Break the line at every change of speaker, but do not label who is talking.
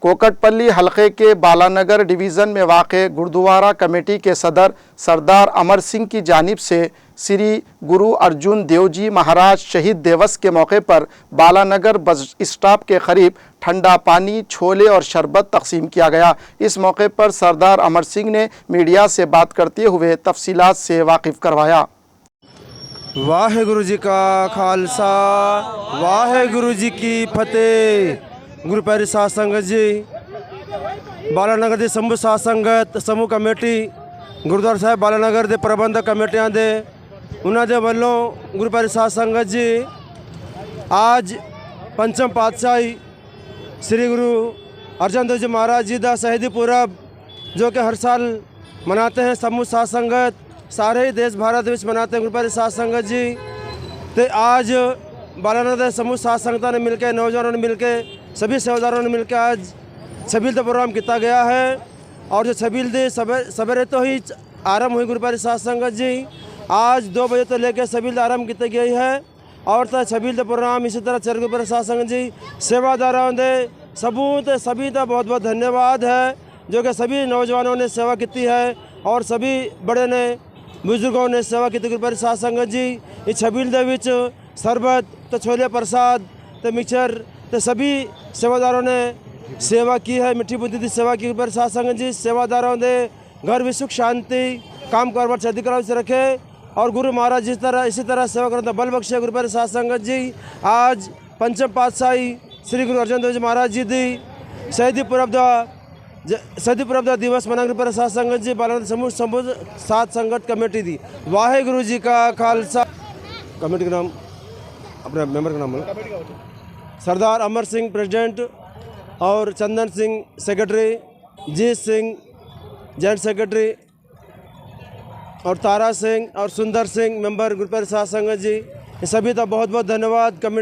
कोकटपल्ली हलके के बालानगर डिवीज़न में वाक़े गुरुद्वारा कमेटी के सदर सरदार अमर सिंह की जानिब से श्री गुरु अर्जुन देव जी महाराज शहीद दिवस के मौके पर बालानगर बस स्टॉप के करीब ठंडा पानी, छोले और शरबत तकसीम किया गया। इस मौके पर सरदार अमर सिंह ने मीडिया से बात करते हुए तफसीलात से वाकिफ़ करवाया।
वाहेगुरु जी का खालसा, वाहेगुरु जी की फतेह। गुरु प्यारी साध संगत जी, बालानगर ਦੀ ਸਮੂਹ ਸਾਧ ਸੰਗਤ ਸਮੂਹ ਕਮੇਟੀ ਗੁਰਦੁਆਰਾ ਸਾਹਿਬ ਬਾਲਾਨਗਰ ਦੇ ਪ੍ਰਬੰਧਕ ਕਮੇਟੀਆਂ ਦੇ ਉਹਨਾਂ ਦੇ ਵੱਲੋਂ ਗੁਰੂ ਪਿਆਰੀ ਸਾਧ ਸੰਗਤ ਜੀ आज पंचम पातशाही श्री गुरु अर्जन देव जी महाराज जी का शहीदी पुरब जो कि हर साल मनाते हैं समूह साध संगत सारे ही देश भारत में मनाते हैं गुरु प्यारी साध संगत जी। तो आज बालानगर समूह साध संगतां ने मिलकर, नौजवानों ने मिलकर, सभी सेवादारों ने मिलकर आज छबील का प्रोग्राम किया गया है। और जो छबील दी सवेरे तो ही आरंभ हुई गुरु प्यारी साध संगत जी। आज 2 बजे तो लेकर छबील आरंभ की गई है और तो छबील का प्रोग्राम इसी तरह चल गुरु प्यारी साध संगत जी सेवादारों ने सबूत सभी का बहुत बहुत धन्यवाद है जो कि सभी नौजवानों ने सेवा की है और सभी बड़े ने बुजुर्गों ने सेवा की। गुरु प्यारी साध संगत जी इस छबील के विच शरबत तो छोले प्रसाद तो मिक्सर तो सभी सेवादारों ने सेवा की है, मिट्टी बुद्धि की सेवा की। गुरु प्यारी साध संगत जी सेवादारों ने घर भी सुख शांति काम कारोबार चढ़ती कला से रखे और गुरु महाराज जिस तरह इसी तरह सेवा करने बल बख्शे। गुरु प्यारी साध संगत जी आज पंचम पातशाही श्री गुरु अर्जन देव जी महाराज जी की शहीदी पुरब का दिवस मना गुरु प्यारी साध संगत जी बालानगर समूह साध संगत कमेटी दी। वाहेगुरु जी का खालसा। कमेटी का नाम अपने मेंबर का नाम बोलो। सरदार अमर सिंह प्रेसिडेंट और चंदन सिंह सेक्रेटरी, जीत सिंह जॉइंट सेक्रेटरी और तारा सिंह और सुंदर सिंह मेंबर गुरु प्यारी साध संगत जी, सभी का बहुत बहुत धन्यवाद। कमेटी